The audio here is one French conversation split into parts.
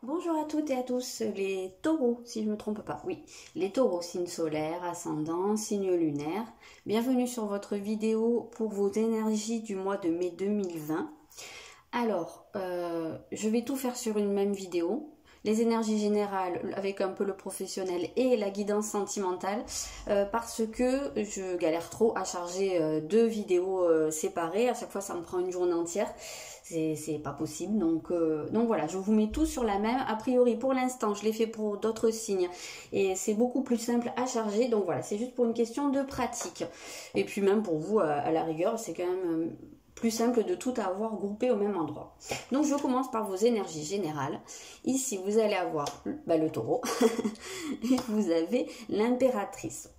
Bonjour à toutes et à tous, les taureaux, si je ne me trompe pas. Oui, les taureaux, signe solaire, ascendant, signe lunaire. Bienvenue sur votre vidéo pour vos énergies du mois de mai 2020. Alors, je vais tout faire sur une même vidéo. Les énergies générales avec un peu le professionnel et la guidance sentimentale parce que je galère trop à charger deux vidéos séparées. À chaque fois, ça me prend une journée entière. C'est pas possible. Donc voilà, je vous mets tout sur la même. A priori, pour l'instant, je l'ai fait pour d'autres signes et c'est beaucoup plus simple à charger. Donc voilà, c'est juste pour une question de pratique. Et puis même pour vous, à la rigueur, c'est quand même plus simple de tout avoir groupé au même endroit. Donc je commence par vos énergies générales. Ici, vous allez avoir le taureau et vous avez l'impératrice.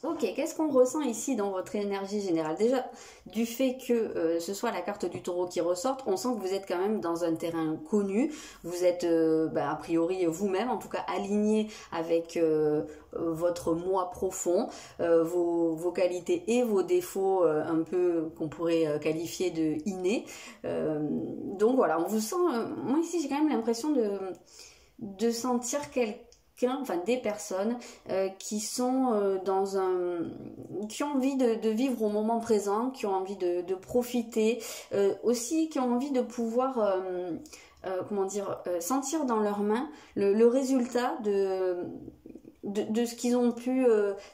Ok, qu'est-ce qu'on ressent ici dans votre énergie générale? Déjà, du fait que ce soit la carte du taureau qui ressorte, on sent que vous êtes quand même dans un terrain connu. Vous êtes a priori vous-même, en tout cas aligné avec votre moi profond, vos qualités et vos défauts un peu qu'on pourrait qualifier de innés. Donc voilà, on vous sent... moi ici, j'ai quand même l'impression de sentir enfin des personnes qui sont qui ont envie de vivre au moment présent, qui ont envie de profiter, aussi qui ont envie de pouvoir sentir dans leurs mains le résultat de ce qu'ils ont pu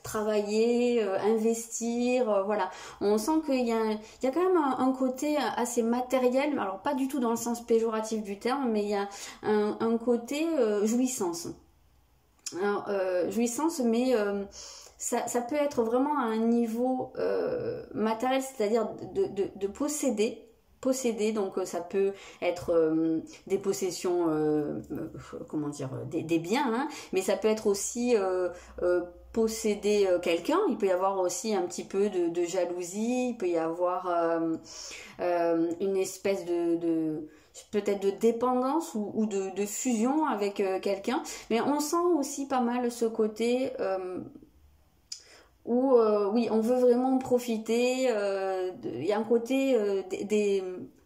travailler, investir, voilà. On sent qu'il y a quand même un côté assez matériel, alors pas du tout dans le sens péjoratif du terme, mais il y a un côté jouissance. Alors, jouissance, mais ça peut être vraiment à un niveau matériel, c'est-à-dire de posséder, donc ça peut être des possessions, des biens, hein, mais ça peut être aussi posséder quelqu'un. Il peut y avoir aussi un petit peu de jalousie, il peut y avoir une espèce peut-être de dépendance ou de fusion avec quelqu'un, mais on sent aussi pas mal ce côté où oui, on veut vraiment profiter, il y a un côté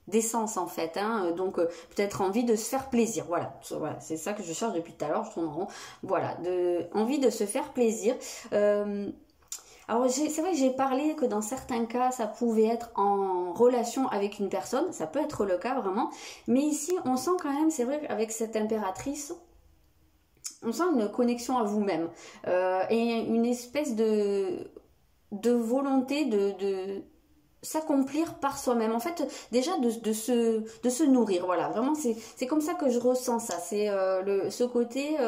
d'essence en fait, hein, donc peut-être envie de se faire plaisir, voilà, c'est ça que je cherche depuis tout à l'heure, je tourne en rond, voilà, envie de se faire plaisir. Alors c'est vrai que j'ai parlé que dans certains cas ça pouvait être en relation avec une personne, ça peut être le cas vraiment, mais ici on sent quand même, c'est vrai qu'avec cette impératrice, on sent une connexion à vous-même et une espèce de volonté de s'accomplir par soi-même, en fait déjà de se nourrir, voilà, vraiment c'est comme ça que je ressens ça, c'est ce côté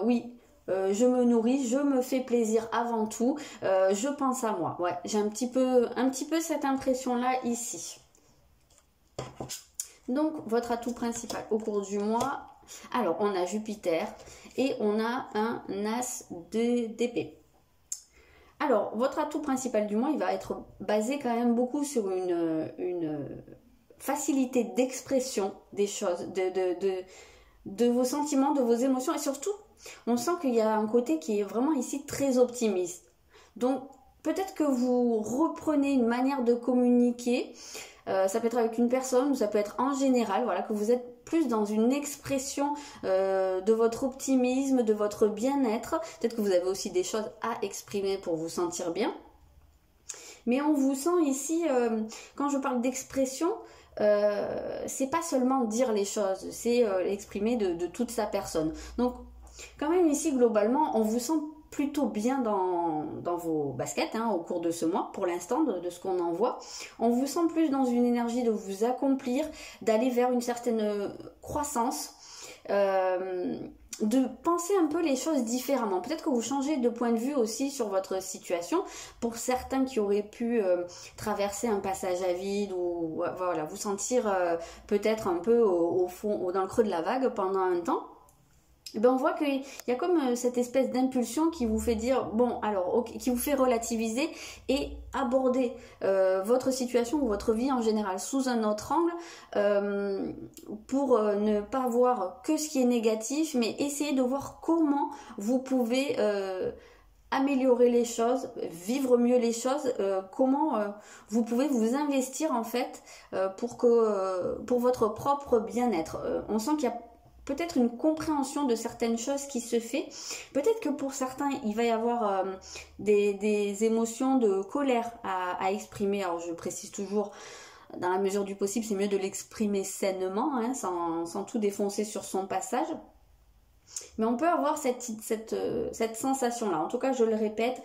oui. Je me nourris, je me fais plaisir avant tout, je pense à moi. Ouais, j'ai un petit peu cette impression-là ici. Donc, votre atout principal au cours du mois, alors on a Jupiter et on a un as d'épée. Alors, votre atout principal du mois, il va être basé quand même beaucoup sur une facilité d'expression des choses, de vos sentiments, de vos émotions, et surtout, on sent qu'il y a un côté qui est vraiment ici très optimiste. Donc, peut-être que vous reprenez une manière de communiquer, ça peut être avec une personne ou ça peut être en général, voilà, que vous êtes plus dans une expression de votre optimisme, de votre bien-être. Peut-être que vous avez aussi des choses à exprimer pour vous sentir bien. Mais on vous sent ici, quand je parle d'expression, c'est pas seulement dire les choses, c'est l'exprimer de toute sa personne. Donc, quand même ici, globalement, on vous sent plutôt bien dans vos baskets hein, au cours de ce mois, pour l'instant, de ce qu'on en voit. On vous sent plus dans une énergie de vous accomplir, d'aller vers une certaine croissance, de penser un peu les choses différemment. Peut-être que vous changez de point de vue aussi sur votre situation. Pour certains qui auraient pu traverser un passage à vide ou voilà, vous sentir peut-être un peu au fond, dans le creux de la vague pendant un temps. Et ben on voit qu'il y a comme cette espèce d'impulsion qui vous fait dire, bon alors, okay, qui vous fait relativiser et aborder votre situation ou votre vie en général sous un autre angle pour ne pas voir que ce qui est négatif, mais essayer de voir comment vous pouvez améliorer les choses, vivre mieux les choses, comment vous pouvez vous investir en fait pour votre propre bien-être. On sent qu'il y a peut-être une compréhension de certaines choses qui se fait. Peut-être que pour certains, il va y avoir des émotions de colère à exprimer. Alors je précise toujours, dans la mesure du possible, c'est mieux de l'exprimer sainement, hein, sans tout défoncer sur son passage. Mais on peut avoir cette sensation-là. En tout cas, je le répète,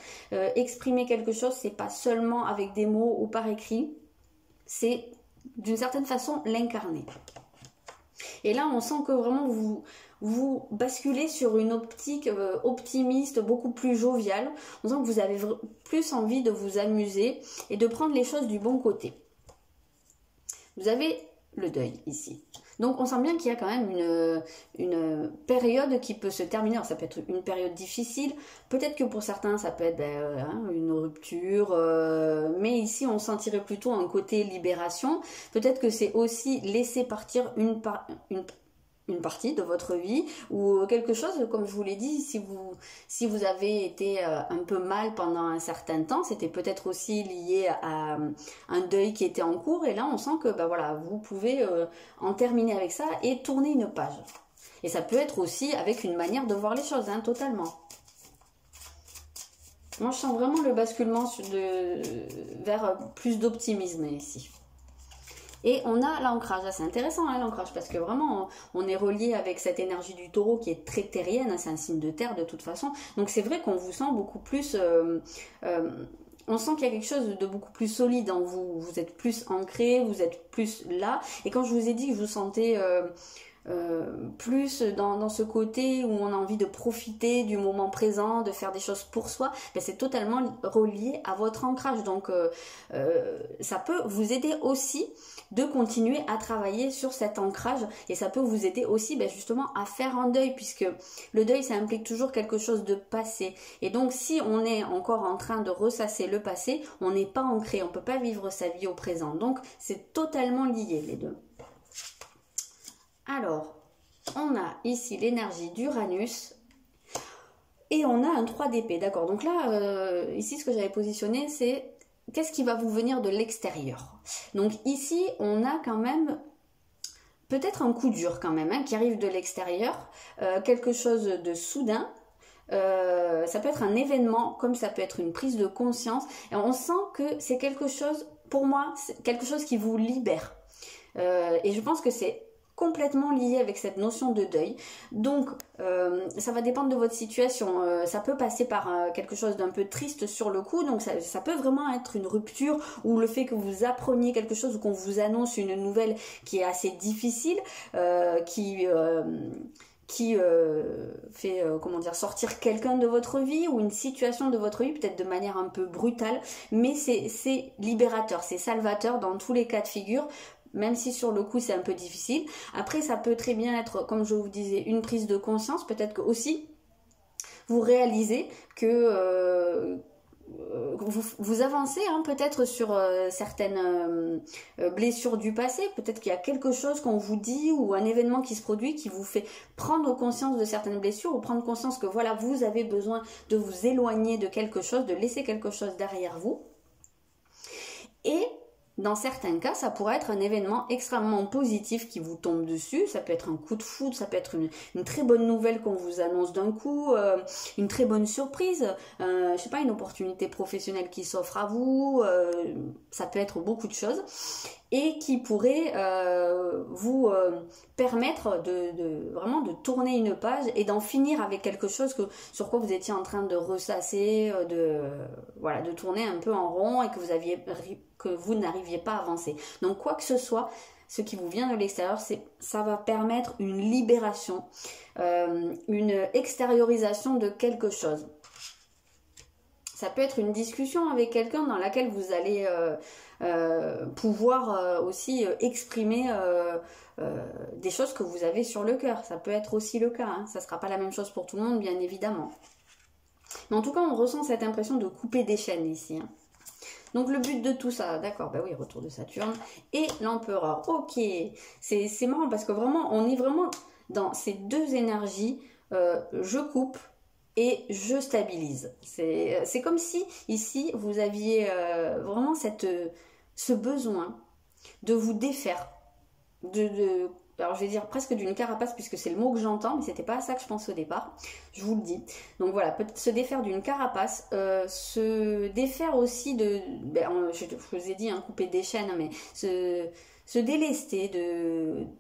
exprimer quelque chose, c'est pas seulement avec des mots ou par écrit, c'est d'une certaine façon l'incarner. Et là, on sent que vraiment vous basculez sur une optique optimiste, beaucoup plus joviale. On sent que vous avez plus envie de vous amuser et de prendre les choses du bon côté. Vous avez le deuil ici. Donc on sent bien qu'il y a quand même une période qui peut se terminer. Alors, ça peut être une période difficile. Peut-être que pour certains, ça peut être une rupture. Mais ici, on sentirait plutôt un côté libération. Peut-être que c'est aussi laisser partir une partie de votre vie ou quelque chose, comme je vous l'ai dit, si vous avez été un peu mal pendant un certain temps, c'était peut-être aussi lié à un deuil qui était en cours, et là on sent que voilà, vous pouvez en terminer avec ça et tourner une page. Et ça peut être aussi avec une manière de voir les choses, hein, totalement. Moi je sens vraiment le basculement vers plus d'optimisme ici. Et on a l'ancrage, c'est intéressant hein, l'ancrage, parce que vraiment on est relié avec cette énergie du taureau qui est très terrienne, hein, c'est un signe de terre de toute façon, donc c'est vrai qu'on vous sent beaucoup plus, on sent qu'il y a quelque chose de beaucoup plus solide en vous, vous êtes plus ancré, vous êtes plus là, et quand je vous ai dit que je vous sentais plus dans ce côté où on a envie de profiter du moment présent, de faire des choses pour soi, c'est totalement relié à votre ancrage, donc ça peut vous aider aussi de continuer à travailler sur cet ancrage, et ça peut vous aider aussi justement à faire un deuil, puisque le deuil ça implique toujours quelque chose de passé, et donc si on est encore en train de ressasser le passé, on n'est pas ancré, on ne peut pas vivre sa vie au présent, donc c'est totalement lié les deux. Alors, on a ici l'énergie d'Uranus et on a un 3 d'épée, d'accord. Donc là, ici, ce que j'avais positionné, c'est qu'est-ce qui va vous venir de l'extérieur. Donc ici, on a quand même peut-être un coup dur quand même, hein, qui arrive de l'extérieur, quelque chose de soudain. Ça peut être un événement, comme ça peut être une prise de conscience. Et on sent que c'est quelque chose, pour moi, c'est quelque chose qui vous libère. Et je pense que c'est complètement lié avec cette notion de deuil. Donc ça va dépendre de votre situation, ça peut passer par quelque chose d'un peu triste sur le coup, donc ça peut vraiment être une rupture, ou le fait que vous appreniez quelque chose, ou qu'on vous annonce une nouvelle qui est assez difficile, qui fait comment dire, sortir quelqu'un de votre vie ou une situation de votre vie, peut-être de manière un peu brutale, mais c'est libérateur, c'est salvateur dans tous les cas de figure, même si sur le coup c'est un peu difficile. Après ça peut très bien être, comme je vous disais, une prise de conscience, peut-être que aussi vous réalisez que vous avancez hein, peut-être sur certaines blessures du passé, peut-être qu'il y a quelque chose qu'on vous dit ou un événement qui se produit qui vous fait prendre conscience de certaines blessures, ou prendre conscience que voilà, vous avez besoin de vous éloigner de quelque chose, de laisser quelque chose derrière vous. Et dans certains cas, ça pourrait être un événement extrêmement positif qui vous tombe dessus. Ça peut être un coup de foudre, ça peut être une très bonne nouvelle qu'on vous annonce d'un coup, une très bonne surprise, je sais pas, une opportunité professionnelle qui s'offre à vous, ça peut être beaucoup de choses, et qui pourrait vous permettre vraiment de tourner une page et d'en finir avec quelque chose sur quoi vous étiez en train de ressasser, de tourner un peu en rond, et que vous n'arriviez pas à avancer. Donc quoi que ce soit, ce qui vous vient de l'extérieur, ça va permettre une libération, une extériorisation de quelque chose. Ça peut être une discussion avec quelqu'un dans laquelle vous allez pouvoir aussi exprimer des choses que vous avez sur le cœur. Ça peut être aussi le cas, hein. Ça ne sera pas la même chose pour tout le monde, bien évidemment. Mais en tout cas, on ressent cette impression de couper des chaînes ici, hein. Donc le but de tout ça, d'accord, oui, retour de Saturne et l'empereur. Ok, c'est marrant parce que vraiment, on est vraiment dans ces deux énergies. Je coupe et je stabilise. C'est comme si ici vous aviez vraiment ce besoin de vous défaire, alors je vais dire presque d'une carapace puisque c'est le mot que j'entends, mais c'était pas à ça que je pense au départ, je vous le dis. Donc voilà, peut-être se défaire d'une carapace, se défaire aussi je vous ai dit, hein, couper des chaînes, hein, mais se délester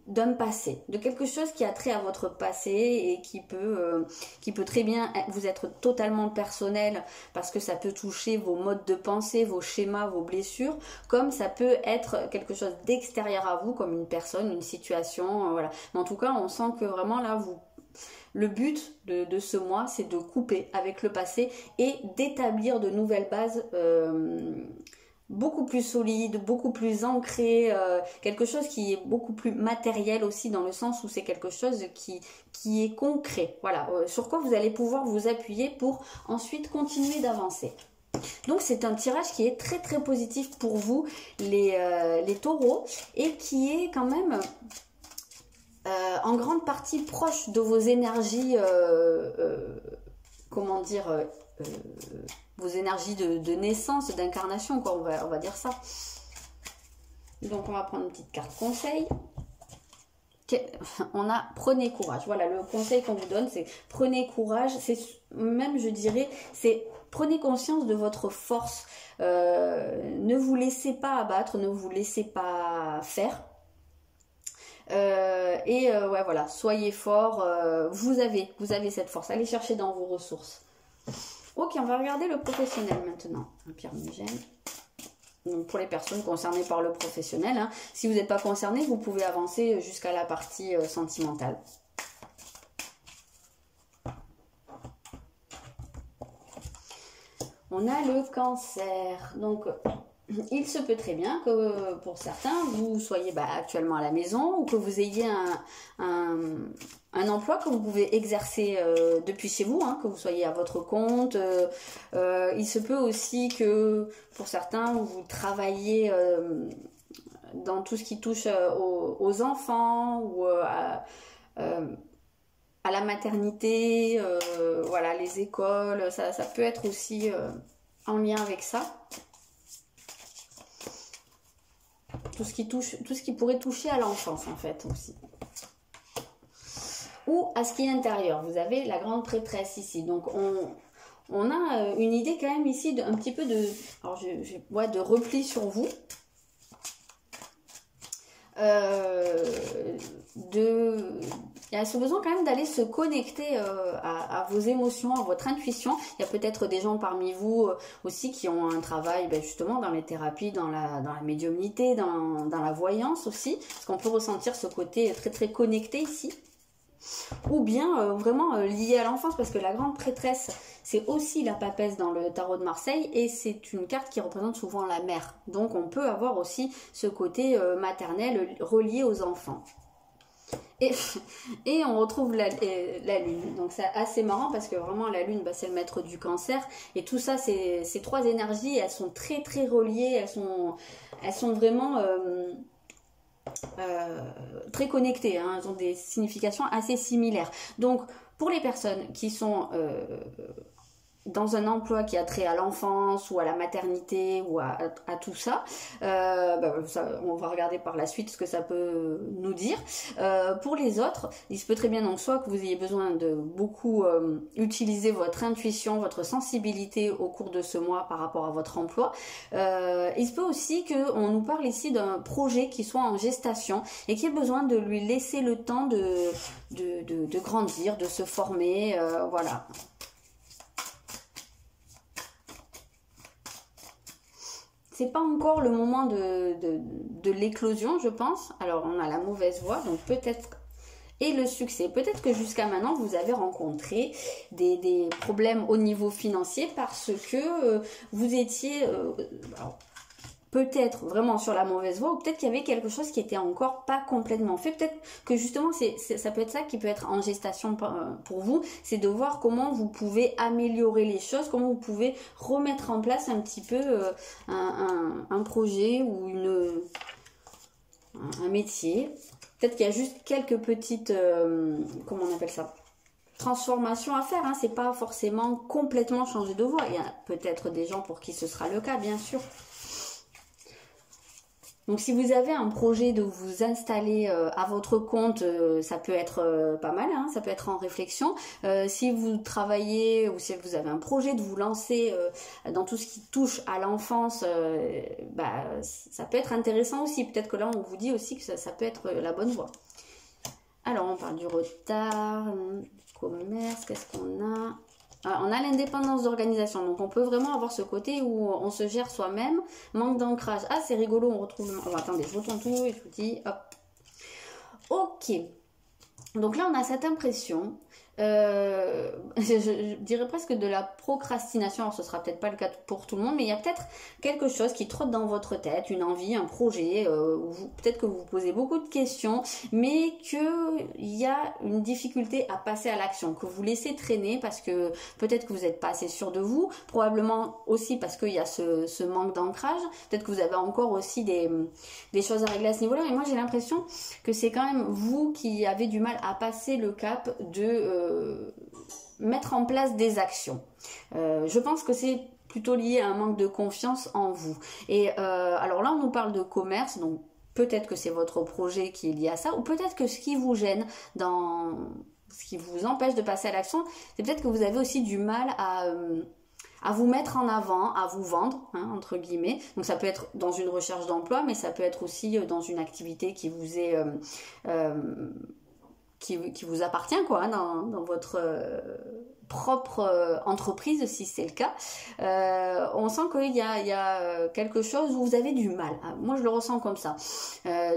d'un passé, de quelque chose qui a trait à votre passé et qui peut très bien vous être totalement personnel parce que ça peut toucher vos modes de pensée, vos schémas, vos blessures, comme ça peut être quelque chose d'extérieur à vous, comme une personne, une situation, voilà. Mais en tout cas, on sent que vraiment là, le but de ce mois, c'est de couper avec le passé et d'établir de nouvelles bases beaucoup plus solide, beaucoup plus ancré, quelque chose qui est beaucoup plus matériel aussi dans le sens où c'est quelque chose qui est concret. Voilà, sur quoi vous allez pouvoir vous appuyer pour ensuite continuer d'avancer. Donc c'est un tirage qui est très très positif pour vous les taureaux et qui est quand même en grande partie proche de vos énergies, comment dire, vos énergies de naissance, d'incarnation, quoi, on va dire ça. Donc on va prendre une petite carte conseil. On a prenez courage. Voilà, le conseil qu'on vous donne, c'est prenez courage. C'est même, je dirais, c'est prenez conscience de votre force. Ne vous laissez pas abattre, ne vous laissez pas faire. Ouais, voilà, soyez fort. Vous avez cette force. Allez chercher dans vos ressources. Ok, on va regarder le professionnel maintenant. Un Pierre Mugène. Donc pour les personnes concernées par le professionnel, hein. Si vous n'êtes pas concerné, vous pouvez avancer jusqu'à la partie sentimentale. On a le cancer. Donc il se peut très bien que pour certains, vous soyez actuellement à la maison ou que vous ayez un emploi que vous pouvez exercer depuis chez vous, hein, que vous soyez à votre compte. Il se peut aussi que pour certains, vous travaillez dans tout ce qui touche aux enfants ou à la maternité, voilà, les écoles. Ça peut être aussi en lien avec ça. Tout ce qui pourrait toucher à l'enfance en fait aussi. Ou à ce qui est intérieur. Vous avez la grande prêtresse ici. Donc on a une idée quand même ici un petit peu de repli sur vous. Il y a ce besoin quand même d'aller se connecter à vos émotions, à votre intuition. Il y a peut-être des gens parmi vous aussi qui ont un travail justement dans les thérapies, dans la médiumnité, dans la voyance aussi. Parce qu'on peut ressentir ce côté très très connecté ici. Ou bien vraiment lié à l'enfance, parce que la grande prêtresse, c'est aussi la papesse dans le tarot de Marseille et c'est une carte qui représente souvent la mère. Donc on peut avoir aussi ce côté maternel relié aux enfants. Et on retrouve la lune. Donc c'est assez marrant parce que vraiment la lune, c'est le maître du cancer. Et tout ça, ces trois énergies, elles sont très très reliées. Elles sont vraiment très connectées, hein. Elles ont des significations assez similaires. Donc pour les personnes qui sont dans un emploi qui a trait à l'enfance ou à la maternité ou à tout ça, on va regarder par la suite ce que ça peut nous dire. Pour les autres, il se peut très bien donc soit que vous ayez besoin de beaucoup utiliser votre intuition, votre sensibilité au cours de ce mois par rapport à votre emploi. Il se peut aussi qu'on nous parle ici d'un projet qui soit en gestation et qui ait besoin de lui laisser le temps de grandir, de se former, voilà. C'est pas encore le moment de l'éclosion, je pense. Alors, on a la mauvaise voie, donc peut-être... Et le succès. Peut-être que jusqu'à maintenant, vous avez rencontré des problèmes au niveau financier parce que vous étiez... peut-être vraiment sur la mauvaise voie, ou peut-être qu'il y avait quelque chose qui était encore pas complètement fait. Peut-être que justement, ça peut être ça qui peut être en gestation pour vous, c'est de voir comment vous pouvez améliorer les choses, comment vous pouvez remettre en place un petit peu un projet ou un métier. Peut-être qu'il y a juste quelques petites... comment on appelle ça ? transformation à faire, hein. C'est pas forcément complètement changer de voie. Il y a peut-être des gens pour qui ce sera le cas, bien sûr. Donc si vous avez un projet de vous installer à votre compte, ça peut être pas mal, hein, ça peut être en réflexion. Si vous travaillez ou si vous avez un projet de vous lancer dans tout ce qui touche à l'enfance, ça peut être intéressant aussi. Peut-être que là on vous dit aussi que ça peut être la bonne voie. Alors on parle du retard, du commerce, qu'est-ce qu'on a ? On a l'indépendance d'organisation, donc on peut vraiment avoir ce côté où on se gère soi-même, manque d'ancrage. Ah, c'est rigolo, on retrouve... Oh, attendez, je retourne tout et je vous dis, hop. Ok, donc là on a cette impression, je dirais presque de la procrastination. Alors ce sera peut-être pas le cas pour tout le monde, mais il y a peut-être quelque chose qui trotte dans votre tête, une envie, un projet, peut-être que vous vous posez beaucoup de questions, mais qu'il y a une difficulté à passer à l'action, que vous laissez traîner parce que peut-être que vous n'êtes pas assez sûr de vous, probablement aussi parce qu'il y a ce manque d'ancrage, peut-être que vous avez encore aussi des choses à régler à ce niveau-là, et moi j'ai l'impression que c'est quand même vous qui avez du mal à passer le cap de mettre en place des actions. Je pense que c'est plutôt lié à un manque de confiance en vous. Et alors là, on nous parle de commerce, donc peut-être que c'est votre projet qui est lié à ça, ou peut-être que ce qui vous gêne ce qui vous empêche de passer à l'action, c'est peut-être que vous avez aussi du mal à vous mettre en avant, à vous vendre, hein, entre guillemets. Donc ça peut être dans une recherche d'emploi, mais ça peut être aussi dans une activité qui vous est... qui vous appartient, quoi, hein, dans votre propre entreprise, si c'est le cas. On sent qu'il y a quelque chose où vous avez du mal. Moi, je le ressens comme ça.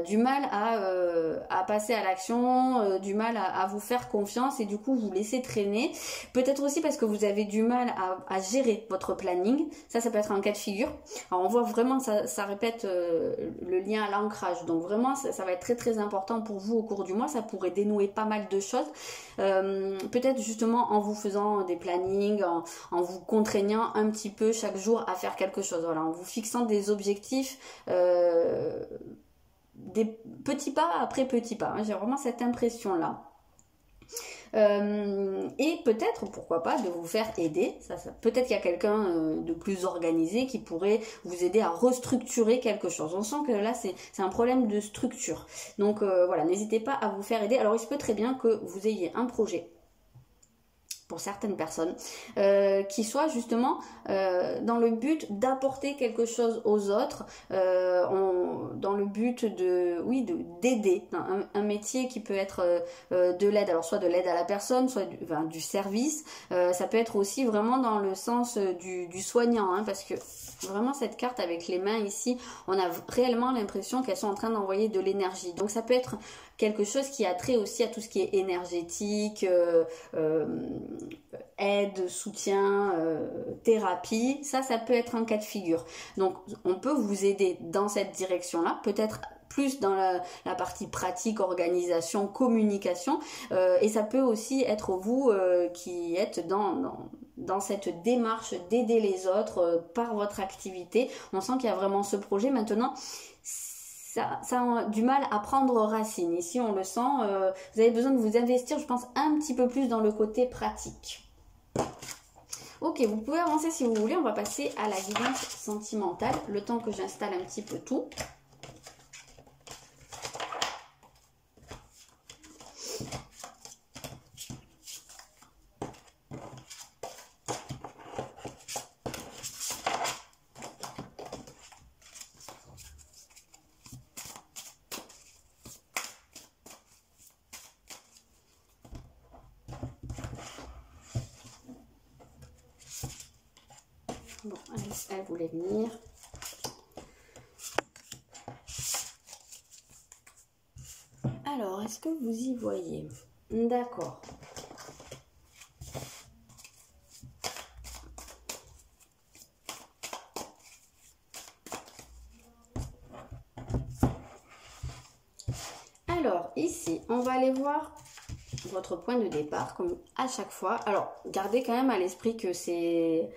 Du mal à passer à l'action, du mal à vous faire confiance et du coup, vous laissez traîner. Peut-être aussi parce que vous avez du mal à gérer votre planning. Ça peut être un cas de figure. Alors, on voit vraiment, ça répète le lien à l'ancrage. Donc, vraiment, ça va être très, très important pour vous au cours du mois. Ça pourrait dénouer pas mal de choses. Peut-être justement en vous faisant des plannings, en vous contraignant un petit peu chaque jour à faire quelque chose, voilà, en vous fixant des objectifs, des petits pas après petits pas, hein. J'ai vraiment cette impression là. Et peut-être, pourquoi pas, de vous faire aider. Peut-être qu'il y a quelqu'un de plus organisé qui pourrait vous aider à restructurer quelque chose. On sent que là, c'est un problème de structure. Donc voilà, n'hésitez pas à vous faire aider. Alors, il se peut très bien que vous ayez un projet pour certaines personnes, qui soit justement dans le but d'apporter quelque chose aux autres, dans le but d'aider, un métier qui peut être de l'aide, alors soit de l'aide à la personne, soit du service, ça peut être aussi vraiment dans le sens du soignant, hein, parce que vraiment cette carte avec les mains ici, on a réellement l'impression qu'elles sont en train d'envoyer de l'énergie, donc ça peut être quelque chose qui a trait aussi à tout ce qui est énergétique, aide, soutien, thérapie, ça peut être un cas de figure. Donc on peut vous aider dans cette direction-là, peut-être plus dans la partie pratique, organisation, communication, et ça peut aussi être vous qui êtes dans cette démarche d'aider les autres par votre activité. On sent qu'il y a vraiment ce projet. Maintenant, ça a du mal à prendre racine. Ici, on le sent, vous avez besoin de vous investir, je pense, un petit peu plus dans le côté pratique. Ok, vous pouvez avancer si vous voulez. On va passer à la guidance sentimentale, le temps que j'installe un petit peu tout. Bon, elle voulait venir. Alors, est-ce que vous y voyez? D'accord. Alors, ici, on va aller voir votre point de départ, comme à chaque fois. Alors, gardez quand même à l'esprit que c'est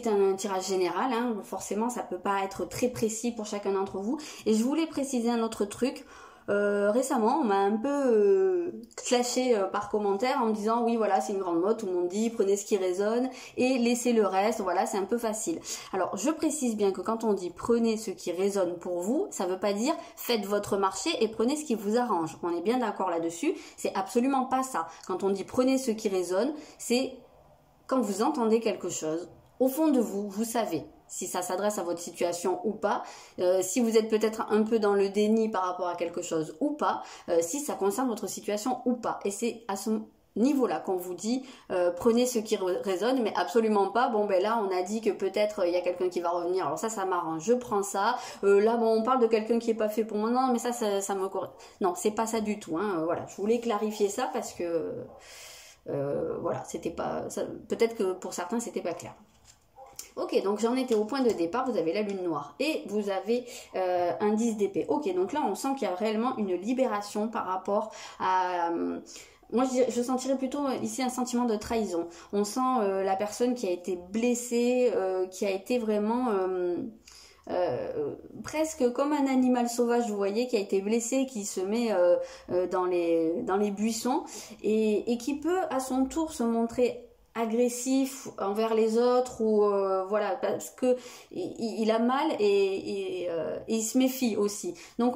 un tirage général, hein. Forcément ça peut pas être très précis pour chacun d'entre vous, et je voulais préciser un autre truc. récemment, on m'a un peu clashé par commentaire en me disant oui voilà c'est une grande mode, tout le monde dit prenez ce qui résonne et laissez le reste, voilà c'est un peu facile. Alors je précise bien que quand on dit prenez ce qui résonne pour vous, ça veut pas dire faites votre marché et prenez ce qui vous arrange. On est bien d'accord là-dessus, c'est absolument pas ça. Quand on dit prenez ce qui résonne, c'est quand vous entendez quelque chose, au fond de vous, vous savez si ça s'adresse à votre situation ou pas, si vous êtes peut-être un peu dans le déni par rapport à quelque chose ou pas, si ça concerne votre situation ou pas. Et c'est à ce niveau-là qu'on vous dit prenez ce qui résonne, mais absolument pas bon ben là on a dit que peut-être il y a quelqu'un qui va revenir, alors ça m'arrange, je prends ça, là bon on parle de quelqu'un qui est pas fait pour moi, non mais ça me correspond. Non, c'est pas ça du tout, hein. Voilà, je voulais clarifier ça parce que voilà, c'était pas peut-être que pour certains c'était pas clair. Ok, donc j'en étais au point de départ, vous avez la lune noire et vous avez un 10 d'épée. Ok, donc là on sent qu'il y a réellement une libération par rapport à... moi je sentirais plutôt ici un sentiment de trahison. On sent la personne qui a été blessée, qui a été vraiment... presque comme un animal sauvage, vous voyez, qui a été blessé, qui se met dans les buissons et qui peut à son tour se montrer agressif envers les autres ou voilà parce que il a mal et il se méfie aussi. Donc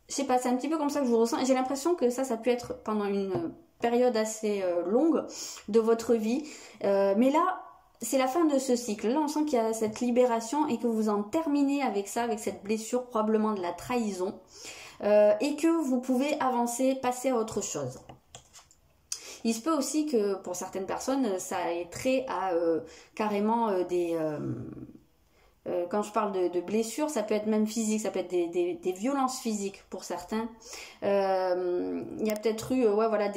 je sais pas, c'est un petit peu comme ça que je vous ressens et j'ai l'impression que ça peut être pendant une période assez longue de votre vie, mais là c'est la fin de ce cycle. Là on sent qu'il y a cette libération et que vous en terminez avec ça, avec cette blessure probablement de la trahison, et que vous pouvez avancer, passer à autre chose. Il se peut aussi que pour certaines personnes, ça ait trait à carrément des... quand je parle de blessures, ça peut être même physique, ça peut être des violences physiques pour certains. Il y a peut-être eu ouais, voilà,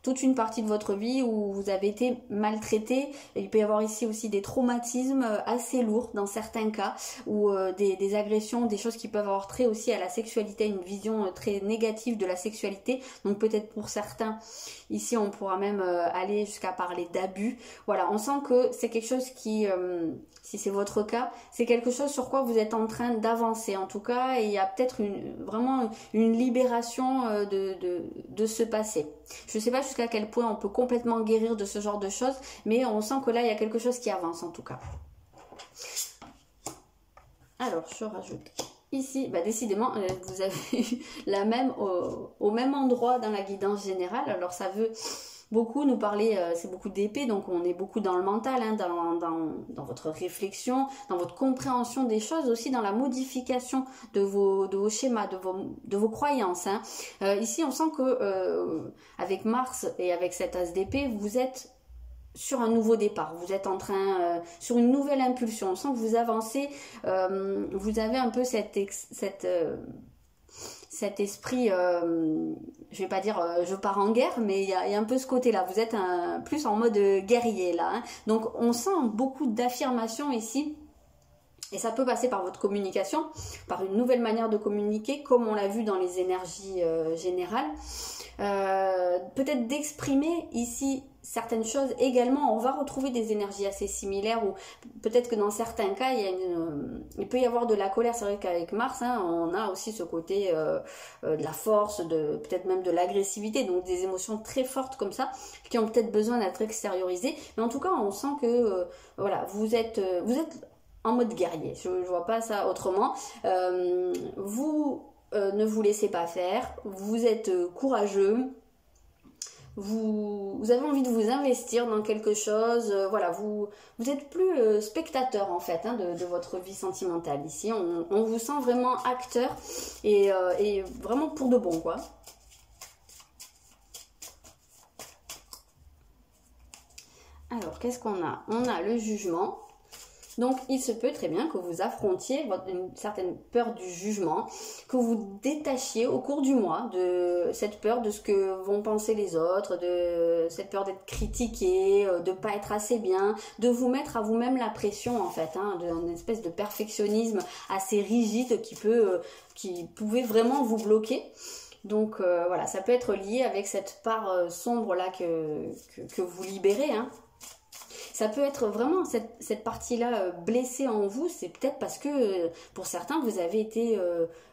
toute une partie de votre vie où vous avez été maltraité. Il peut y avoir ici aussi des traumatismes assez lourds dans certains cas, ou des agressions, des choses qui peuvent avoir trait aussi à la sexualité, une vision très négative de la sexualité. Donc peut-être pour certains, ici on pourra même aller jusqu'à parler d'abus. Voilà, on sent que c'est quelque chose qui... si c'est votre cas, c'est quelque chose sur quoi vous êtes en train d'avancer en tout cas, et il y a peut-être vraiment une libération de ce passé. Je ne sais pas jusqu'à quel point on peut complètement guérir de ce genre de choses, mais on sent que là il y a quelque chose qui avance en tout cas. Alors je rajoute ici, bah décidément vous avez la même au même endroit dans la guidance générale. Alors ça veut beaucoup nous parler, c'est beaucoup d'épée, donc on est beaucoup dans le mental, hein, dans votre réflexion, dans votre compréhension des choses, aussi dans la modification de vos schémas, de vos croyances. Hein. Ici, on sent que avec Mars et avec cet as d'épée, vous êtes sur un nouveau départ, vous êtes en train, sur une nouvelle impulsion. On sent que vous avancez, vous avez un peu cet esprit, je vais pas dire je pars en guerre, mais il y a un peu ce côté-là. Vous êtes plus en mode guerrier là. Hein. Donc on sent beaucoup d'affirmation ici. Et ça peut passer par votre communication, par une nouvelle manière de communiquer, comme on l'a vu dans les énergies générales. Peut-être d'exprimer ici certaines choses également. On va retrouver des énergies assez similaires, ou peut-être que dans certains cas il peut y avoir de la colère. C'est vrai qu'avec Mars, hein, on a aussi ce côté de la force, peut-être même de l'agressivité, donc des émotions très fortes comme ça qui ont peut-être besoin d'être extériorisées. Mais en tout cas on sent que voilà, vous êtes en mode guerrier. Je vois pas ça autrement. Vous ne vous laissez pas faire, vous êtes courageux, vous avez envie de vous investir dans quelque chose, voilà, vous êtes plus spectateur en fait, hein, de votre vie sentimentale. Ici on vous sent vraiment acteur et vraiment pour de bon quoi. Alors qu'est-ce qu'on a? On a le jugement. Donc il se peut très bien que vous affrontiez une certaine peur du jugement, que vous détachiez au cours du mois de cette peur de ce que vont penser les autres, de cette peur d'être critiqué, de pas être assez bien, de vous mettre à vous-même la pression en fait, hein, d'une espèce de perfectionnisme assez rigide qui pouvait vraiment vous bloquer. Donc voilà, ça peut être lié avec cette part sombre là que vous libérez, hein. Ça peut être vraiment cette partie-là blessée en vous, c'est peut-être parce que pour certains, vous avez été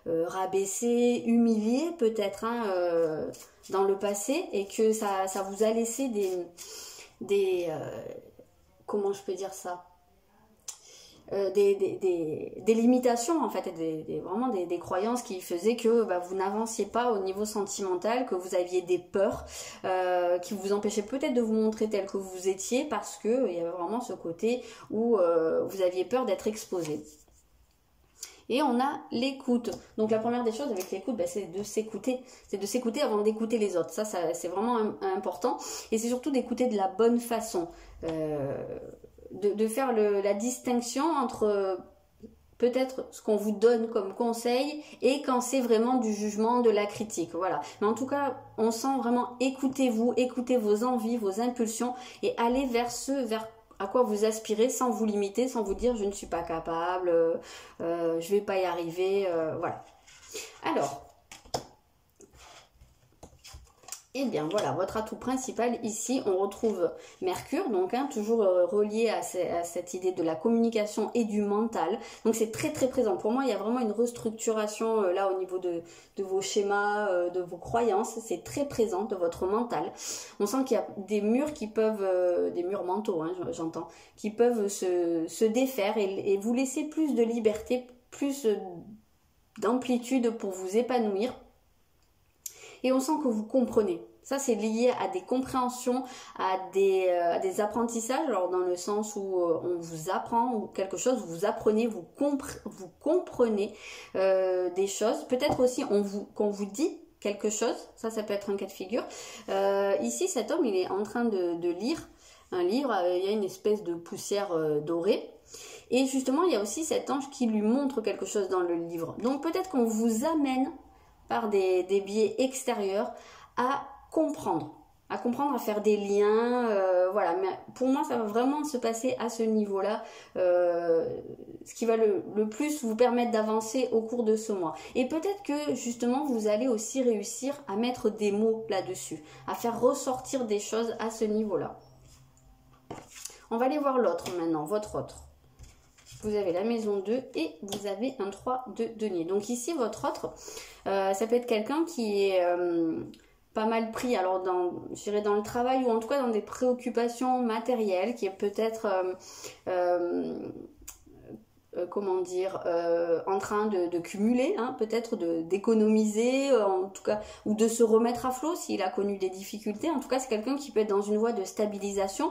rabaissé, humilié peut-être hein, dans le passé et que ça vous a laissé des comment je peux dire ça des limitations en fait, vraiment des croyances qui faisaient que bah, vous n'avanciez pas au niveau sentimental, que vous aviez des peurs qui vous empêchaient peut-être de vous montrer tel que vous étiez parce que il y avait vraiment ce côté où vous aviez peur d'être exposé. Et on a l'écoute. Donc la première des choses avec l'écoute, bah, c'est de s'écouter. C'est de s'écouter avant d'écouter les autres. Ça c'est vraiment important. Et c'est surtout d'écouter de la bonne façon. De faire la distinction entre peut-être ce qu'on vous donne comme conseil et quand c'est vraiment du jugement, de la critique. Voilà. Mais en tout cas, on sent vraiment écoutez-vous, écoutez vos envies, vos impulsions et allez vers vers à quoi vous aspirez sans vous limiter, sans vous dire je ne suis pas capable, je vais pas y arriver, voilà. Alors, et bien voilà, votre atout principal ici, on retrouve Mercure, donc hein, toujours relié à cette idée de la communication et du mental. Donc c'est très très présent. Pour moi, il y a vraiment une restructuration là au niveau de vos schémas, de vos croyances. C'est très présent de votre mental. On sent qu'il y a des murs qui peuvent, des murs mentaux, hein, j'entends, qui peuvent se défaire et vous laisser plus de liberté, plus d'amplitude pour vous épanouir. Et on sent que vous comprenez. Ça, c'est lié à des compréhensions, à des apprentissages, alors dans le sens où on vous apprend ou quelque chose, vous apprenez, vous comprenez des choses. Peut-être aussi qu'on vous dit quelque chose, ça peut être un cas de figure. Ici, cet homme, il est en train de lire un livre, il y a une espèce de poussière dorée. Et justement, il y a aussi cet ange qui lui montre quelque chose dans le livre. Donc peut-être qu'on vous amène par des biais extérieurs à comprendre, à faire des liens, voilà. Mais pour moi, ça va vraiment se passer à ce niveau-là, ce qui va le plus vous permettre d'avancer au cours de ce mois. Et peut-être que justement, vous allez aussi réussir à mettre des mots là-dessus, à faire ressortir des choses à ce niveau-là. On va aller voir l'autre maintenant, votre autre. Vous avez la maison 2 et vous avez un 3 de denier. Donc ici, votre autre, ça peut être quelqu'un qui est pas mal pris, alors je dirais dans le travail ou en tout cas dans des préoccupations matérielles, qui est peut-être, comment dire, en train de cumuler, hein, peut-être d'économiser, en tout cas, ou de se remettre à flot s'il a connu des difficultés. En tout cas, c'est quelqu'un qui peut être dans une voie de stabilisation,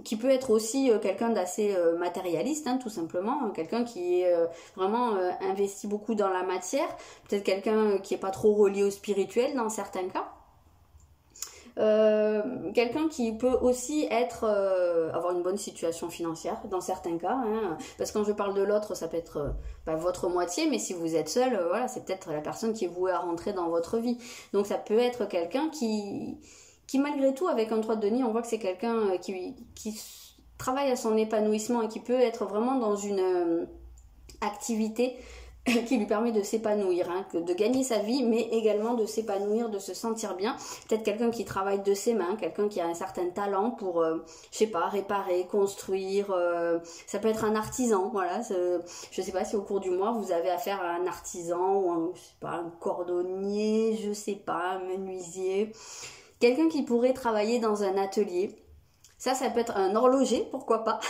qui peut être aussi quelqu'un d'assez matérialiste, hein, tout simplement, quelqu'un qui est vraiment investi beaucoup dans la matière, peut-être quelqu'un qui n'est pas trop relié au spirituel dans certains cas. Quelqu'un qui peut aussi être avoir une bonne situation financière dans certains cas, hein, parce que quand je parle de l'autre, ça peut être votre moitié, mais si vous êtes seul, voilà, c'est peut-être la personne qui est vouée à rentrer dans votre vie. Donc ça peut être quelqu'un qui malgré tout, avec un 3 de denier, on voit que c'est quelqu'un qui travaille à son épanouissement et qui peut être vraiment dans une activité qui lui permet de s'épanouir, hein, de gagner sa vie, mais également de s'épanouir, de se sentir bien. Peut-être quelqu'un qui travaille de ses mains, quelqu'un qui a un certain talent pour, je sais pas, réparer, construire. Ça peut être un artisan, voilà. Je sais pas si au cours du mois vous avez affaire à un artisan ou je sais pas, un cordonnier, je sais pas, un menuisier. Quelqu'un qui pourrait travailler dans un atelier. Ça peut être un horloger, pourquoi pas.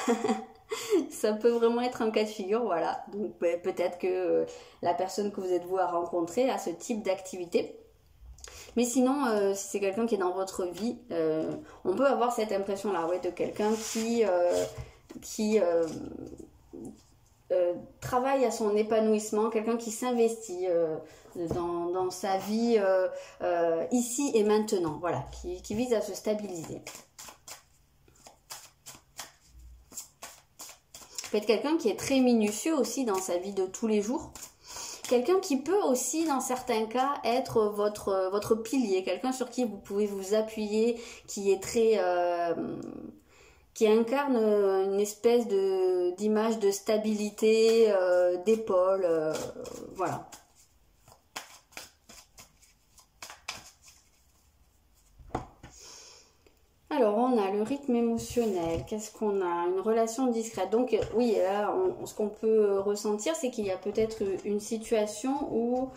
Ça peut vraiment être un cas de figure, voilà. Donc peut-être que la personne que vous êtes voué à rencontrer a ce type d'activité. Mais sinon, si c'est quelqu'un qui est dans votre vie, on peut avoir cette impression-là, ouais, de quelqu'un qui travaille à son épanouissement, quelqu'un qui s'investit dans sa vie ici et maintenant, voilà, qui vise à se stabiliser. Peut être quelqu'un qui est très minutieux aussi dans sa vie de tous les jours. Quelqu'un qui peut aussi, dans certains cas, être votre pilier, quelqu'un sur qui vous pouvez vous appuyer, qui est très... qui incarne une espèce d'image de stabilité, d'épaule, voilà. Alors, on a le rythme émotionnel. Qu'est-ce qu'on a? Une relation discrète. Donc, oui, là, ce qu'on peut ressentir, c'est qu'il y a peut-être une situation où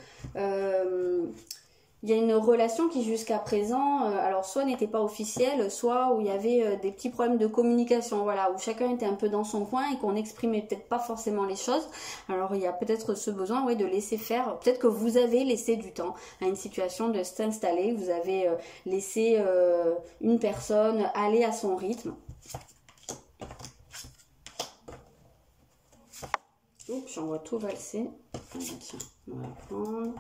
il y a une relation qui, jusqu'à présent, alors soit n'était pas officielle, soit où il y avait des petits problèmes de communication, voilà, où chacun était un peu dans son coin et qu'on n'exprimait peut-être pas forcément les choses. Alors, il y a peut-être ce besoin, oui, de laisser faire. Peut-être que vous avez laissé du temps à une situation de s'installer. Vous avez laissé une personne aller à son rythme. Oups, j'en vois tout valser. Ah, tiens, on va prendre.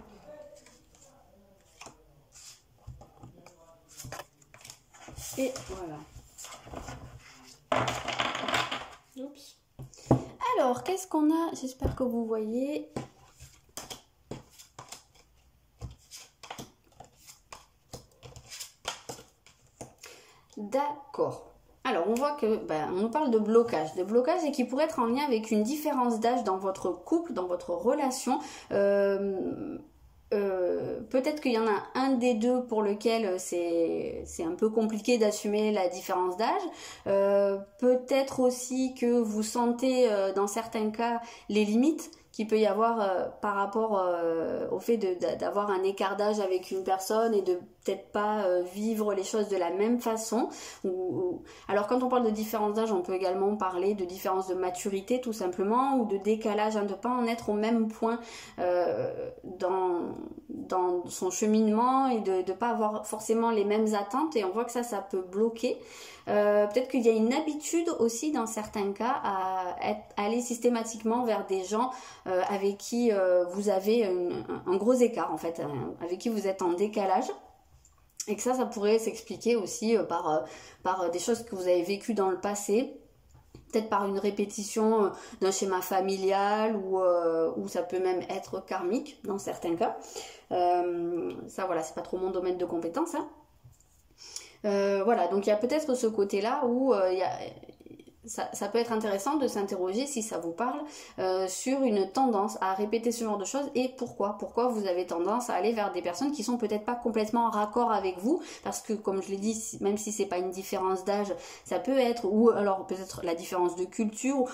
Et voilà. Oups. Alors, qu'est-ce qu'on a? J'espère que vous voyez. D'accord. Alors, on voit que, on nous parle de blocage et qui pourrait être en lien avec une différence d'âge dans votre couple, dans votre relation. Peut-être qu'il y en a un des deux pour lequel c'est un peu compliqué d'assumer la différence d'âge. Peut-être aussi que vous sentez dans certains cas les limites qu'il peut y avoir par rapport au fait d'avoir un écart d'âge avec une personne et de peut-être pas vivre les choses de la même façon. Alors quand on parle de différence d'âge, on peut également parler de différence de maturité tout simplement, ou de décalage, de ne pas en être au même point dans son cheminement et de ne pas avoir forcément les mêmes attentes, et on voit que ça peut bloquer. Peut-être qu'il y a une habitude aussi dans certains cas à aller systématiquement vers des gens avec qui vous avez un gros écart en fait, avec qui vous êtes en décalage. Et que ça pourrait s'expliquer aussi par des choses que vous avez vécues dans le passé, peut-être par une répétition d'un schéma familial, ou ça peut même être karmique dans certains cas. Ça voilà, c'est pas trop mon domaine de compétence. Voilà, donc il y a peut-être ce côté-là où ça peut être intéressant de s'interroger, si ça vous parle, sur une tendance à répéter ce genre de choses, et pourquoi vous avez tendance à aller vers des personnes qui sont peut-être pas complètement en raccord avec vous, parce que comme je l'ai dit, même si c'est pas une différence d'âge, ça peut être, ou alors peut-être la différence de culture,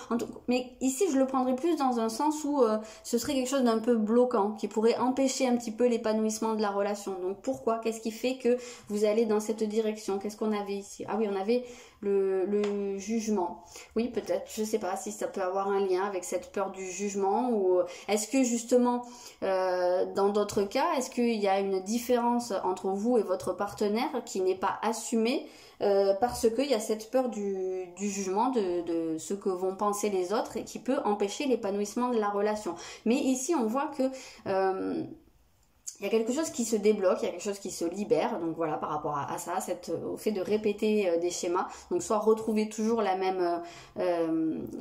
mais ici je le prendrais plus dans un sens où ce serait quelque chose d'un peu bloquant, qui pourrait empêcher un petit peu l'épanouissement de la relation. Donc pourquoi? Qu'est-ce qui fait que vous allez dans cette direction? Qu'est-ce qu'on avait ici? Ah oui, on avait le jugement. Oui, peut-être, je sais pas si ça peut avoir un lien avec cette peur du jugement, ou est-ce que justement dans d'autres cas, est-ce qu'il y a une différence entre vous et votre partenaire qui n'est pas assumée parce qu'il y a cette peur du jugement, de ce que vont penser les autres, et qui peut empêcher l'épanouissement de la relation. Mais ici on voit que il y a quelque chose qui se débloque, il y a quelque chose qui se libère, donc voilà, par rapport à ça, au fait de répéter des schémas, donc soit retrouver toujours la même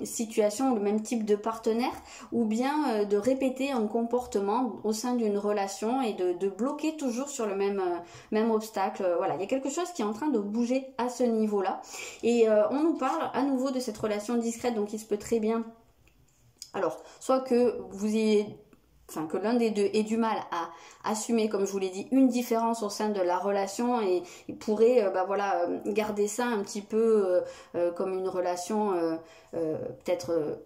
situation, le même type de partenaire, ou bien de répéter un comportement au sein d'une relation et de bloquer toujours sur le même obstacle. Voilà, il y a quelque chose qui est en train de bouger à ce niveau-là, et on nous parle à nouveau de cette relation discrète, donc il se peut très bien, alors, soit que que l'un des deux ait du mal à assumer, comme je vous l'ai dit, une différence au sein de la relation, et pourrait garder ça un petit peu comme une relation peut-être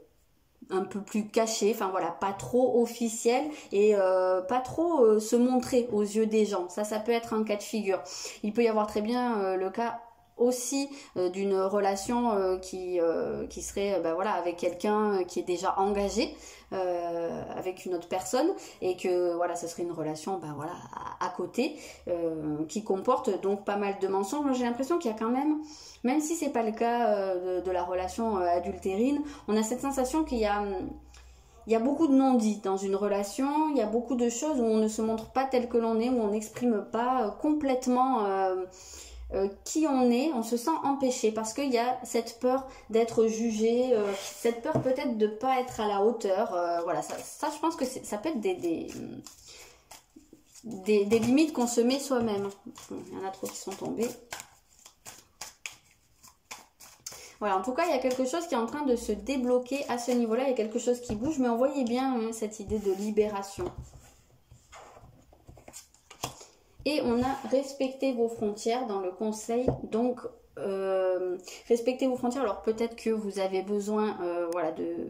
un peu plus cachée, enfin voilà, pas trop officielle, et pas trop se montrer aux yeux des gens. Ça peut être un cas de figure. Il peut y avoir très bien le cas aussi d'une relation qui serait avec quelqu'un qui est déjà engagé avec une autre personne, et que voilà, ce serait une relation à côté qui comporte donc pas mal de mensonges. Moi j'ai l'impression qu'il y a quand même si c'est pas le cas de la relation adultérine, on a cette sensation qu'il y a beaucoup de non-dits dans une relation, il y a beaucoup de choses où on ne se montre pas tel que l'on est, où on n'exprime pas complètement qui on se sent empêché, parce qu'il y a cette peur d'être jugé, cette peur peut-être de ne pas être à la hauteur. Voilà, ça je pense que ça peut être des limites qu'on se met soi-même. Il y en a trop qui sont tombés. Voilà, en tout cas, il y a quelque chose qui est en train de se débloquer à ce niveau-là, il y a quelque chose qui bouge, mais on voyait bien cette idée de libération. Et on a respecté vos frontières dans le conseil, donc respecter vos frontières. Alors peut-être que vous avez besoin voilà, de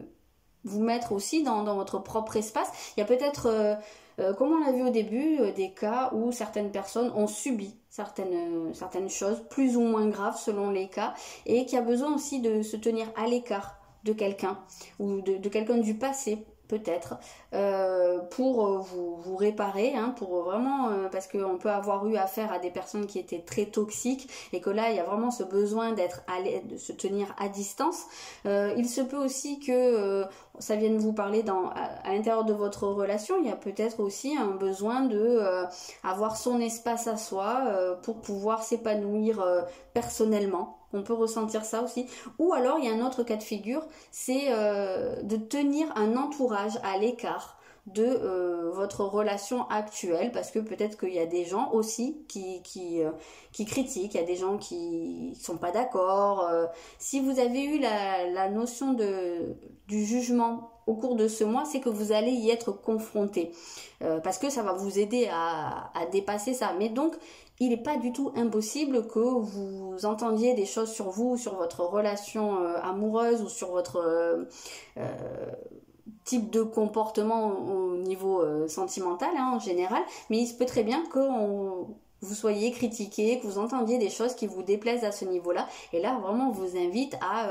vous mettre aussi dans votre propre espace. Il y a peut-être, comme on l'a vu au début, des cas où certaines personnes ont subi certaines choses, plus ou moins graves selon les cas, et qui a besoin aussi de se tenir à l'écart de quelqu'un, ou de quelqu'un du passé, peut-être, pour vous réparer, hein, pour vraiment, parce qu'on peut avoir eu affaire à des personnes qui étaient très toxiques, et que là, il y a vraiment ce besoin de se tenir à distance. Il se peut aussi que ça vienne vous parler à l'intérieur de votre relation. Il y a peut-être aussi un besoin de avoir son espace à soi pour pouvoir s'épanouir personnellement. On peut ressentir ça aussi. Ou alors, il y a un autre cas de figure, c'est de tenir un entourage à l'écart de votre relation actuelle, parce que peut-être qu'il y a des gens aussi qui critiquent, il y a des gens qui sont pas d'accord. Si vous avez eu la notion du jugement au cours de ce mois, c'est que vous allez y être confronté, parce que ça va vous aider à dépasser ça. Mais donc, il n'est pas du tout impossible que vous entendiez des choses sur vous, sur votre relation amoureuse, ou sur votre type de comportement au niveau sentimental, hein, en général. Mais il se peut très bien que vous soyez critiqué, que vous entendiez des choses qui vous déplaisent à ce niveau-là. Et là, vraiment, on vous invite à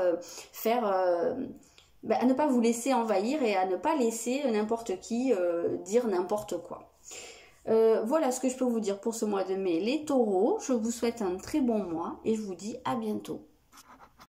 à ne pas vous laisser envahir, et à ne pas laisser n'importe qui dire n'importe quoi. Voilà ce que je peux vous dire pour ce mois de mai, les taureaux. Je vous souhaite un très bon mois et je vous dis à bientôt.